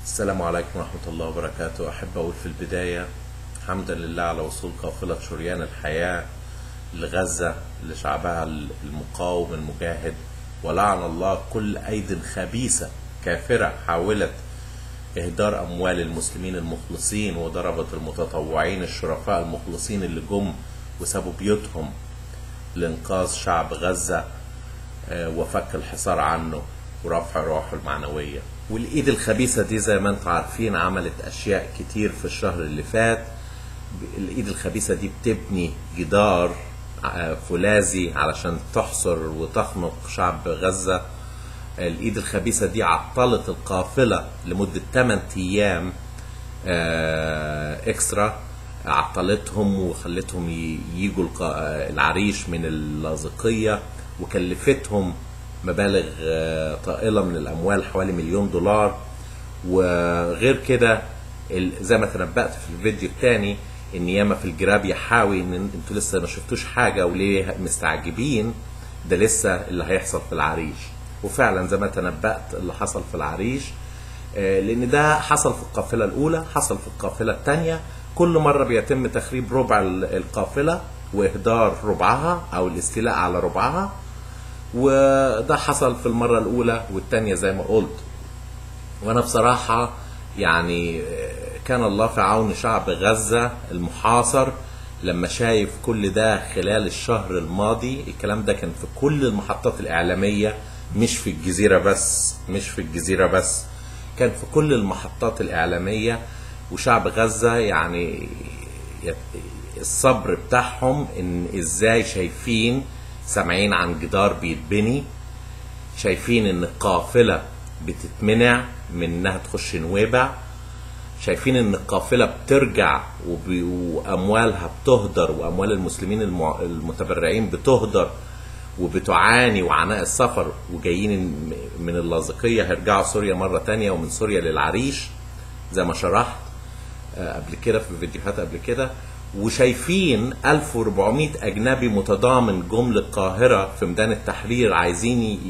السلام عليكم ورحمة الله وبركاته. أحب أقول في البداية حمدا لله على وصول قافلة شريان الحياة لغزة لشعبها المقاوم المجاهد، ولعن الله كل أيد خبيثة كافرة حاولت إهدار أموال المسلمين المخلصين، وضربت المتطوعين الشرفاء المخلصين اللي جم وسابوا بيوتهم لإنقاذ شعب غزة وفك الحصار عنه ورفع روحه المعنوية. والإيد الخبيثة دي زي ما انتم عارفين عملت أشياء كتير في الشهر اللي فات. الإيد الخبيثة دي بتبني جدار فولاذي علشان تحصر وتخنق شعب غزة. الإيد الخبيثة دي عطلت القافلة لمدة 8 أيام إكسترا، عطلتهم وخلتهم ييجوا العريش من اللاذقية، وكلفتهم مبالغ طائلة من الأموال حوالي $1,000,000. وغير كده زي ما تنبأت في الفيديو الثاني ان ياما في الجراب يحاوي ان انتوا لسه ما شفتوش حاجة وليه مستعجبين، ده لسه اللي هيحصل في العريش. وفعلا زي ما تنبأت اللي حصل في العريش، لان ده حصل في القافلة الاولى، حصل في القافلة الثانية. كل مرة بيتم تخريب ربع القافلة واهدار ربعها او الاستيلاء على ربعها، وده حصل في المرة الأولى والتانية زي ما قلت. وأنا بصراحة يعني كان الله في عون شعب غزة المحاصر لما شايف كل ده خلال الشهر الماضي. الكلام ده كان في كل المحطات الإعلامية، مش في الجزيرة بس، كان في كل المحطات الإعلامية. وشعب غزة يعني الصبر بتاعهم ان ازاي شايفين سامعين عن جدار بيتبني، شايفين ان القافلة بتتمنع من انها تخش نويبع، شايفين ان القافلة بترجع واموالها بتهدر، واموال المسلمين المتبرعين بتهدر وبتعاني وعناء السفر، وجايين من اللاذقية هيرجعوا سوريا مرة تانية، ومن سوريا للعريش زي ما شرحت قبل كده في فيديوهات قبل كده. وشايفين 1400 أجنبي متضامن جم للقاهرة في ميدان التحرير عايزين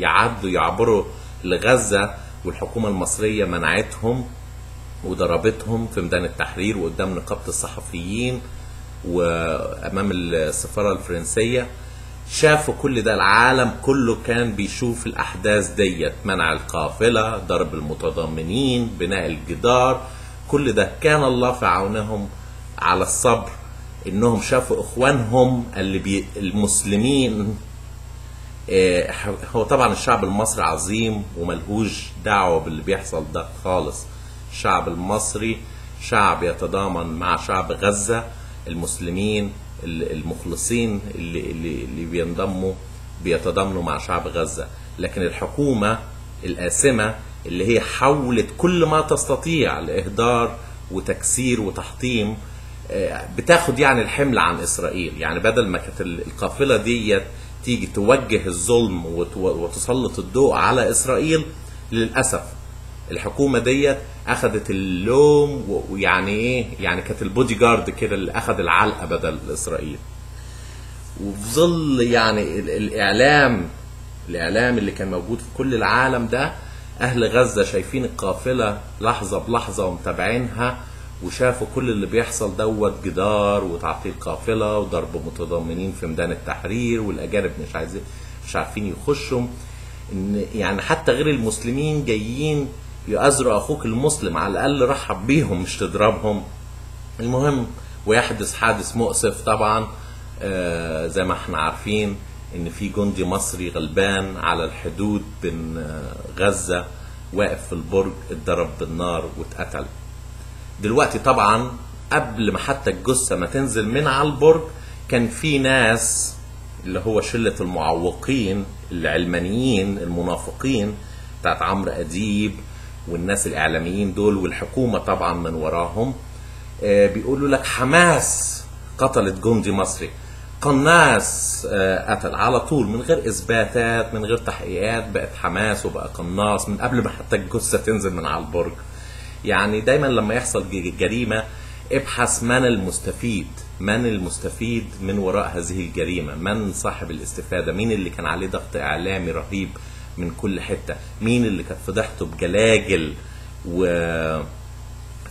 يعبروا لغزة، والحكومة المصرية منعتهم وضربتهم في ميدان التحرير وقدام نقابة الصحفيين وأمام السفارة الفرنسية. شافوا كل ده، العالم كله كان بيشوف الأحداث ديت، منع القافلة، ضرب المتضامنين، بناء الجدار، كل ده كان الله في عونهم على الصبر. انهم شافوا اخوانهم المسلمين. هو طبعا الشعب المصري عظيم وملهوش دعوة باللي بيحصل ده خالص. الشعب المصري شعب يتضامن مع شعب غزة، المسلمين المخلصين اللي بينضموا بيتضامنوا مع شعب غزة. لكن الحكومة الآثمة اللي هي حولت كل ما تستطيع لإهدار وتكسير وتحطيم، بتاخد يعني الحمل عن إسرائيل. يعني بدل ما كانت القافلة دي تيجي توجه الظلم وتسلط الضوء على إسرائيل، للأسف الحكومة دي أخذت اللوم، ويعني إيه، يعني كانت البودي جارد كده اللي أخذ العلقة بدل إسرائيل. وفي ظل يعني الإعلام اللي كان موجود في كل العالم ده، أهل غزة شايفين القافلة لحظة بلحظة ومتابعينها، وشافوا كل اللي بيحصل دوت جدار وتعطيل قافلة وضرب متضامنين في ميدان التحرير، والأجانب مش عارفين يخشوا. يعني حتى غير المسلمين جايين يؤازروا أخوك المسلم، على الأقل رحب بيهم مش تضربهم. المهم، ويحدث حادث مؤسف طبعا. زي ما احنا عارفين ان في جندي مصري غلبان على الحدود بين غزة واقف في البرج، اتضرب بالنار واتقتل. دلوقتي طبعا قبل ما حتى الجثة ما تنزل من على البرج، كان في ناس اللي هو شلة المعوقين العلمانيين المنافقين بتاعت عمرو أديب والناس الإعلاميين دول، والحكومة طبعا من وراهم، بيقولوا لك حماس قتلت جندي مصري، قناص قتل، على طول من غير إثباتات من غير تحقيقات. بقت حماس وبقى قناص من قبل ما حتى الجثة تنزل من على البرج. يعني دايما لما يحصل جريمة ابحث من المستفيد من وراء هذه الجريمة، من صاحب الاستفادة، مين اللي كان عليه ضغط إعلامي رهيب من كل حتة، مين اللي كانت فضحته بجلاجل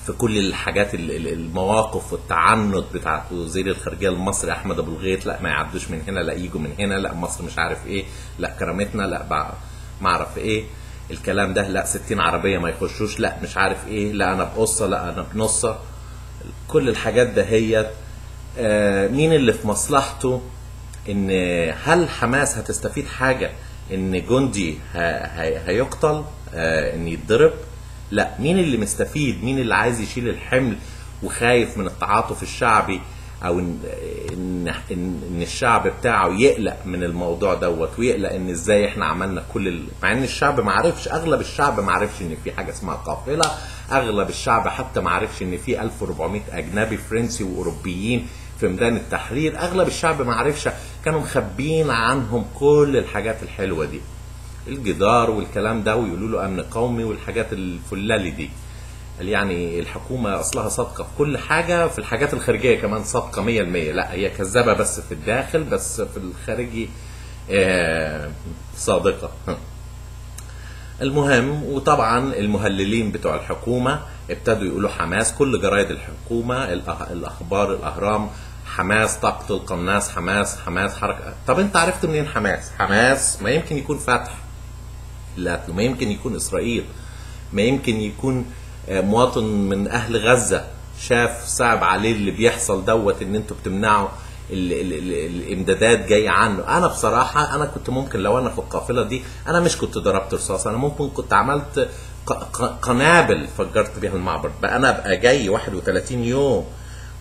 في كل الحاجات المواقف والتعنت بتاعت وزير الخارجيه المصري احمد ابو الغيط، لا ما يعدوش من هنا، لا يجوا من هنا، لا مصر مش عارف ايه، لا كرامتنا، لا ما اعرف ايه الكلام ده، لا 60 عربيه ما يخشوش، لا مش عارف ايه، لا انا بقصه، لا انا بنصه. كل الحاجات دهيت مين اللي في مصلحته؟ ان هل حماس هتستفيد حاجه ان جندي هيقتل، ان يتضرب؟ لا. مين اللي مستفيد؟ مين اللي عايز يشيل الحمل وخايف من التعاطف الشعبي، او ان الشعب بتاعه يقلق من الموضوع دوت، ويقلق ان ازاي احنا عملنا مع ان الشعب ما عرفش، اغلب الشعب ما عرفش ان في حاجه اسمها قافله، اغلب الشعب حتى ما عرفش ان في 1400 اجنبي فرنسي واوروبيين في ميدان التحرير، اغلب الشعب ما عرفش، كانوا مخبيين عنهم كل الحاجات الحلوه دي، الجدار والكلام ده، ويقولوا له امن قومي والحاجات الفلالي دي. يعني الحكومه اصلها صادقه في كل حاجه، في الحاجات الخارجيه كمان صادقه 100%، لا هي كذابه بس في الداخل، بس في الخارجي صادقه. المهم، وطبعا المهللين بتوع الحكومه ابتدوا يقولوا حماس، كل جرايد الحكومه، الاخبار، الاهرام، حماس تقتل قناص، حماس حركه. طب انت عرفت منين حماس ما يمكن يكون فتح اللي قتله، ما يمكن يكون اسرائيل، ما يمكن يكون مواطن من اهل غزه شاف صعب عليه اللي بيحصل دوت، ان انتوا بتمنعوا الامدادات جايه عنه. انا بصراحه انا كنت ممكن لو انا في القافله دي، انا مش كنت ضربت رصاص، انا ممكن كنت عملت قنابل فجرت بيها المعبر بقى. انا ابقى جاي 31 يوم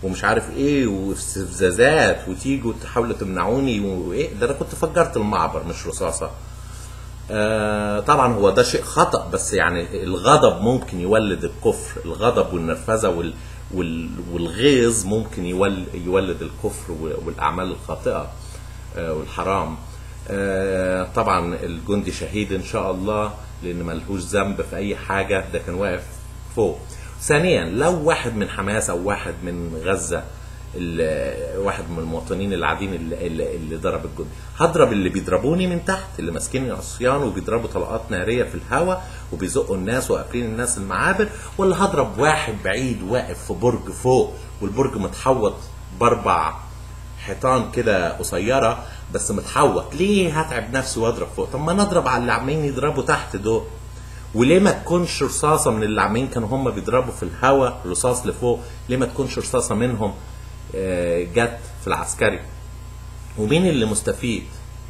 ومش عارف ايه واستفزازات، وتيجوا تحاولوا تمنعوني وايه ده، انا كنت فجرت المعبر مش رصاصه. طبعا هو ده شيء خطأ، بس يعني الغضب ممكن يولد الكفر، الغضب والنرفزه والغيظ ممكن يولد الكفر والاعمال الخاطئه والحرام. طبعا الجندي شهيد ان شاء الله، لان ملهوش ذنب في اي حاجه، ده كان واقف فوق. ثانيا، لو واحد من حماس او واحد من غزه، واحد من المواطنين العاديين اللي ضرب الجندي، هضرب اللي بيضربوني من تحت، اللي ماسكين عصيان وبيضربوا طلقات ناريه في الهواء وبيزقوا الناس وقافلين الناس المعابر، ولا هضرب واحد بعيد واقف في برج فوق والبرج متحوط باربع حيطان كده قصيره بس متحوط؟ ليه هتعب نفسي واضرب فوق؟ طب ما نضرب على اللي عمالين يضربوا تحت دول. وليه ما تكونش رصاصه من اللي عمالين كانوا هم بيضربوا في الهواء رصاص لفوق، ليه ما تكونش رصاصه منهم جت في العسكري؟ ومين اللي مستفيد؟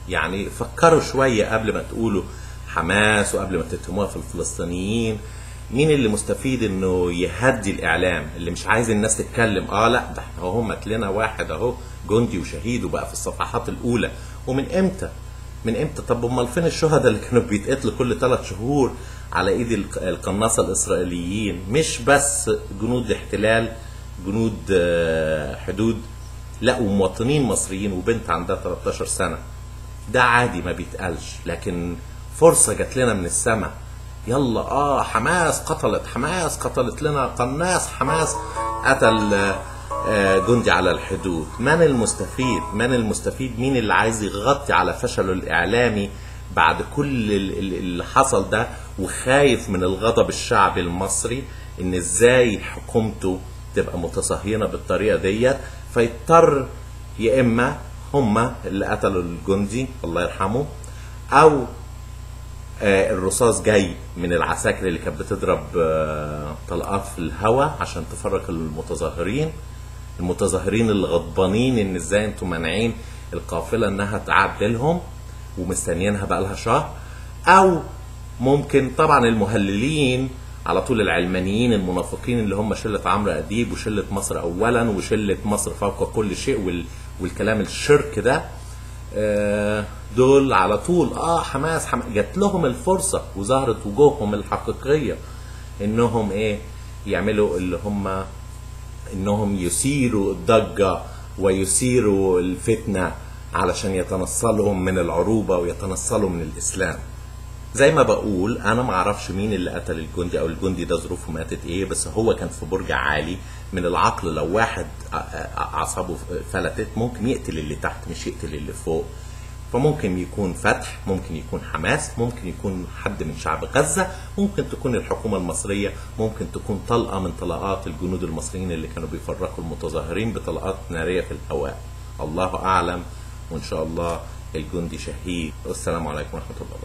يعني فكروا شويه قبل ما تقولوا حماس وقبل ما تتهموها في الفلسطينيين. مين اللي مستفيد انه يهدي الاعلام اللي مش عايز الناس تتكلم؟ لا ده احنا اهو مات لنا واحد اهو جندي وشهيد وبقى في الصفحات الاولى. ومن امتى؟ من امتى؟ طب امال فين الشهداء اللي كانوا بيتقتلوا كل 3 شهور على ايد القناصه الاسرائيليين؟ مش بس جنود احتلال، جنود حدود، لا ومواطنين مصريين وبنت عندها 13 سنه. ده عادي ما بيتقالش، لكن فرصه جات لنا من السماء. يلا حماس قتلت لنا قناص، حماس قتل جندي على الحدود. من المستفيد؟ مين اللي عايز يغطي على فشله الاعلامي بعد كل اللي حصل ده، وخايف من الغضب الشعبي المصري ان ازاي حكومته تبقى متصهينه بالطريقه ديت، فيضطر يا اما هم اللي قتلوا الجندي الله يرحمه، او الرصاص جاي من العساكر اللي كانت بتضرب طلقات في الهواء عشان تفرق المتظاهرين اللي غضبانين ان ازاي انتم مانعين القافله انها تعدلهم ومستنيينها بقى لها شهر. او ممكن طبعا المهللين على طول، العلمانيين المنافقين اللي هم شله عمرو اديب وشله مصر اولا وشله مصر فوق كل شيء والكلام الشرك ده، دول على طول حماس جات لهم الفرصه وظهرت وجوههم الحقيقيه انهم يعملوا اللي هم انهم يثيروا الضجه ويثيروا الفتنه علشان يتنصلوا من العروبه ويتنصلوا من الاسلام. زي ما بقول انا ما اعرفش مين اللي قتل الجندي او الجندي ده ظروفه ماتت ايه، بس هو كان في برج عالي. من العقل لو واحد اعصابه فلتت ممكن يقتل اللي تحت مش يقتل اللي فوق. فممكن يكون فتح، ممكن يكون حماس، ممكن يكون حد من شعب غزة، ممكن تكون الحكومة المصرية، ممكن تكون طلقة من طلقات الجنود المصريين اللي كانوا بيفرقوا المتظاهرين بطلقات نارية في الهواء. الله أعلم، وإن شاء الله الجندي شهيد. والسلام عليكم ورحمة الله وبركاته.